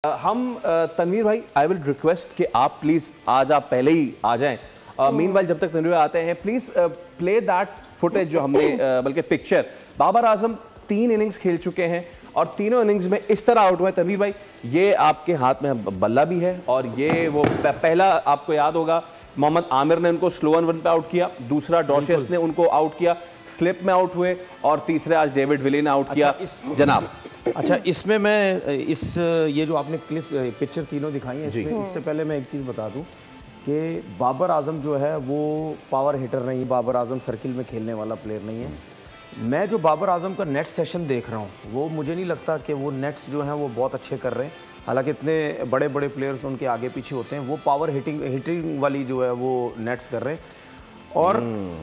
तनवीर भाई, I will request कि आप प्लीज आज आप पहले ही आ जाएं। मीनवाइल जब तक तनवीर आते हैं, प्लीज प्ले दैट फुटेज जो हमने बल्कि पिक्चर। बाबर आजम 3 इनिंग्स खेल चुके हैं और तीनों इनिंग्स में इस तरह आउट हुए। तनवीर भाई, ये आपके हाथ में बल्ला भी है और ये वो पहला आपको याद होगा मोहम्मद आमिर ने उनको स्लो 1 पे आउट किया, दूसरा डॉशेस ने उनको आउट किया, स्लिप में आउट हुए, और तीसरे आज डेविड विली ने आउट किया। जनाब अच्छा, इसमें मैं ये जो आपने क्लिप पिक्चर तीनों दिखाई है, इससे पहले मैं एक चीज़ बता दूं कि बाबर आजम जो है वो पावर हिटर नहीं है, बाबर आजम सर्किल में खेलने वाला प्लेयर नहीं है। मैं जो बाबर आजम का नेट सेशन देख रहा हूँ वो मुझे नहीं लगता कि वो नेट्स जो हैं वो बहुत अच्छे कर रहे हैं। हालांकि इतने बड़े बड़े प्लेयर्स उनके आगे पीछे होते हैं, वो पावर हिटिंग वाली जो है वो नेट्स कर रहे हैं और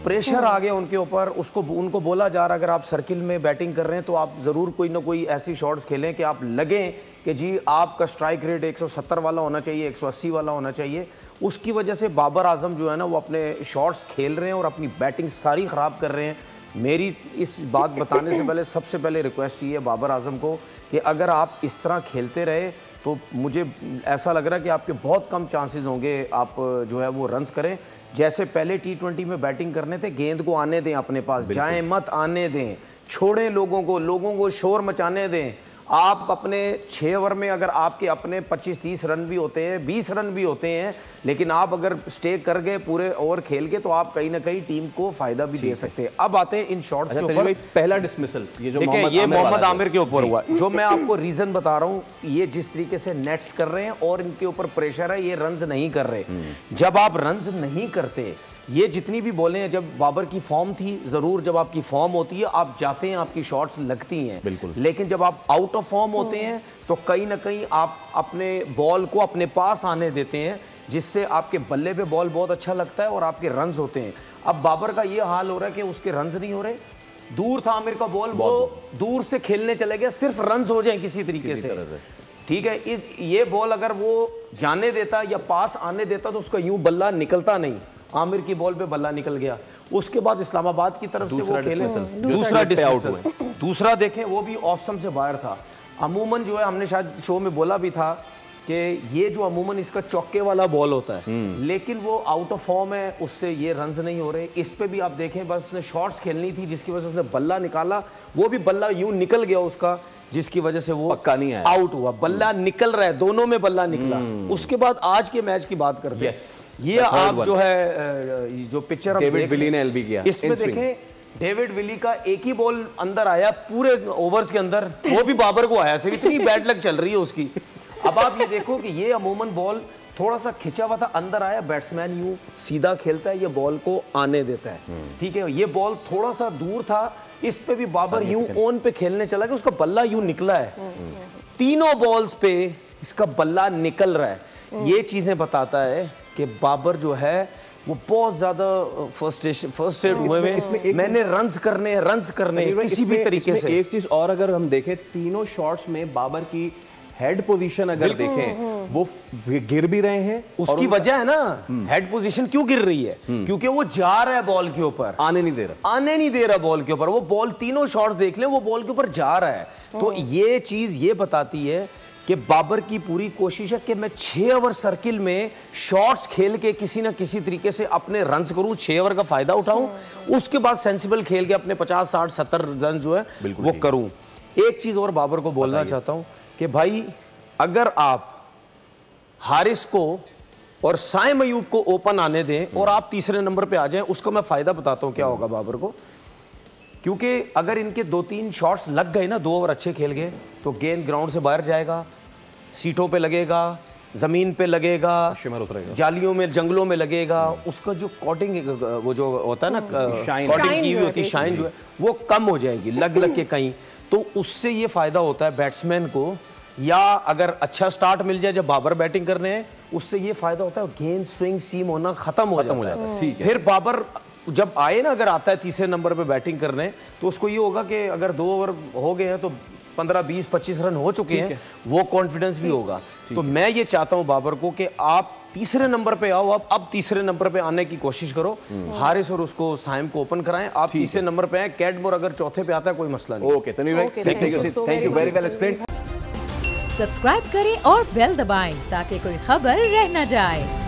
प्रेशर आ गया उनके ऊपर। उनको बोला जा रहा है अगर आप सर्किल में बैटिंग कर रहे हैं तो आप ज़रूर कोई ना कोई ऐसी शॉट्स खेलें कि आप लगें कि जी आपका स्ट्राइक रेट 170 वाला होना चाहिए, 180 वाला होना चाहिए। उसकी वजह से बाबर आजम जो है ना वो अपने शॉट्स खेल रहे हैं और अपनी बैटिंग सारी ख़राब कर रहे हैं। मेरी इस बात बताने से पहले सबसे पहले रिक्वेस्ट ये है बाबर आजम को कि अगर आप इस तरह खेलते रहे तो मुझे ऐसा लग रहा है कि आपके बहुत कम चांसेस होंगे आप जो है वो रन्स करें। जैसे पहले T20 में बैटिंग करने थे, गेंद को आने दें अपने पास, जाएं मत आने दें, छोड़ें लोगों को शोर मचाने दें। आप अपने 6 ओवर में अगर आपके अपने 25-30 रन भी होते हैं, 20 रन भी होते हैं, लेकिन आप अगर स्टे कर गए पूरे ओवर खेल के तो आप कहीं ना कहीं टीम को फायदा भी दे सकते हैं। अब आते हैं इन शॉट्स के ऊपर। पहला डिसमिसल ये मोहम्मद आमिर के ऊपर हुआ, जो मैं आपको रीजन बता रहा हूँ। ये जिस तरीके से नेट्स कर रहे हैं और इनके ऊपर प्रेशर है, ये रन्स नहीं कर रहे। जब आप रन्स नहीं करते, ये जितनी भी बॉलें हैं, जब बाबर की फॉर्म थी, जरूर जब आपकी फॉर्म होती है आप जाते हैं, आपकी शॉट्स लगती हैं, बिल्कुल। लेकिन जब आप आउट ऑफ फॉर्म होते हैं तो कहीं ना कहीं आप अपने बॉल को अपने पास आने देते हैं, जिससे आपके बल्ले पे बॉल बहुत अच्छा लगता है और आपके रन्स होते हैं। अब बाबर का ये हाल हो रहा है कि उसके रन्स नहीं हो रहे। दूर था आमिर का बॉल, वो दूर से खेलने चले गए, सिर्फ रन्स हो जाए किसी तरीके से, ठीक है। ये बॉल अगर वो जाने देता या पास आने देता तो उसका यूं बल्ला निकलता नहीं। आमिर की बॉल पे बल्ला निकल गया। उसके बाद इस्लामाबाद की तरफ से वो खेले, दूसरा देखें वो भी ऑफ से बाहर था। अमूमन जो है, हमने शायद शो में बोला भी था कि ये जो अमूमन इसका चौके वाला बॉल होता है, लेकिन वो आउट ऑफ फॉर्म है, उससे ये रन्स नहीं हो रहे। इस पे भी आप देखें, बस उसने शॉट्स खेलनी थी जिसकी वजह से उसने बल्ला निकाला, वो भी बल्ला यूं निकल गया उसका, जिसकी वजह से वो पक्का नहीं आया, आउट हुआ। बल्ला निकल रहा है, दोनों में बल्ला निकला। उसके बाद आज के मैच की बात करते हैं। ये आप जो है जो पिक्चर डेविड विली ने एलबी किया, इसमें देखें डेविड विली का एक ही बॉल अंदर आया पूरे ओवर्स के अंदर, वो भी बाबर को आया, सिर्फ इतनी बैड लक चल रही है उसकी। अब आप ये देखो कि ये अमूमन बॉल थोड़ा सा खिंचा हुआ था, अंदर आया, बैट्समैन यूं सीधा खेलता है, ये बॉल को आने देता है, ठीक है। ये बॉल थोड़ा सा दूर था, इस पे भी बाबर यूं ऑन पे खेलने चला गया, उसका बल्ला यूं निकला है। तीनों बॉल्स पे इसका बल्ला निकल रहा है। ये चीजें बताता है कि बाबर जो है वो बहुत ज्यादा फर्स्ट एड हुए में, मैंने रन्स करने किसी भी तरीके से। एक चीज और अगर हम देखें, तीनों शॉट्स में बाबर की हेड पोजीशन अगर देखें, वो गिर भी रहे हैं। उसकी वजह है ना, हेड पोजीशन क्यों गिर रही है, क्योंकि वो जा रहा है बॉल के ऊपर, आने नहीं दे रहा बॉल के ऊपर। वो बॉल तीनों शॉट्स देख लें, वो बॉल के ऊपर जा रहा है। तो ये चीज ये बताती है कि बाबर की पूरी कोशिश है कि मैं 6 ओवर सर्किल में शॉट्स खेल के किसी ना किसी तरीके से अपने रन्स करूं, 6 ओवर का फायदा उठाऊं, उसके बाद सेंसिबल खेल के अपने 50, 60, 70 रन जो है वो करूं। एक चीज और बाबर को बोलना चाहता हूं कि भाई अगर आप हारिस को और साइम अयूब को ओपन आने दें और आप तीसरे नंबर पे आ जाएं, उसका मैं फायदा बताता हूं क्या होगा बाबर को। क्योंकि अगर इनके 2-3 शॉट्स लग गए ना, 2 ओवर अच्छे खेल गए, तो गेंद ग्राउंड से बाहर जाएगा, सीटों पे लगेगा, जमीन पे लगेगा, जालियों में, जंगलों में लगेगा, उसका जो कॉटिंग वो जो होता है ना, कॉटिंग की हुई होती है, शाइन जो है वो कम हो जाएगी लग के कहीं। तो उससे ये फायदा होता है बैट्समैन को, या अगर अच्छा स्टार्ट मिल जाए जब बाबर बैटिंग करने हैं, उससे ये फायदा होता है गेंद स्विंग सीम होना खत्म हो जाता है। ठीक है, फिर बाबर जब आए ना, अगर आता है तीसरे नंबर पे बैटिंग करने, तो उसको ये होगा कि अगर 2 ओवर हो गए हैं तो 15, 20, 25 रन हो चुके हैं, वो कॉन्फिडेंस भी होगा। तो मैं ये चाहता हूं बाबर को कि आप तीसरे नंबर पे आओ, अब तीसरे नंबर पे आने की कोशिश करो, हारिस और उसको साइम को ओपन कराएं, आप तीसरे नंबर पे आए। कैडमोर अगर चौथे पे आता है कोई मसला नहीं। ओके तनवीर भाई, thank you very well explained. Subscribe करें और बेल दबाएं ताकि कोई खबर रह न जाए।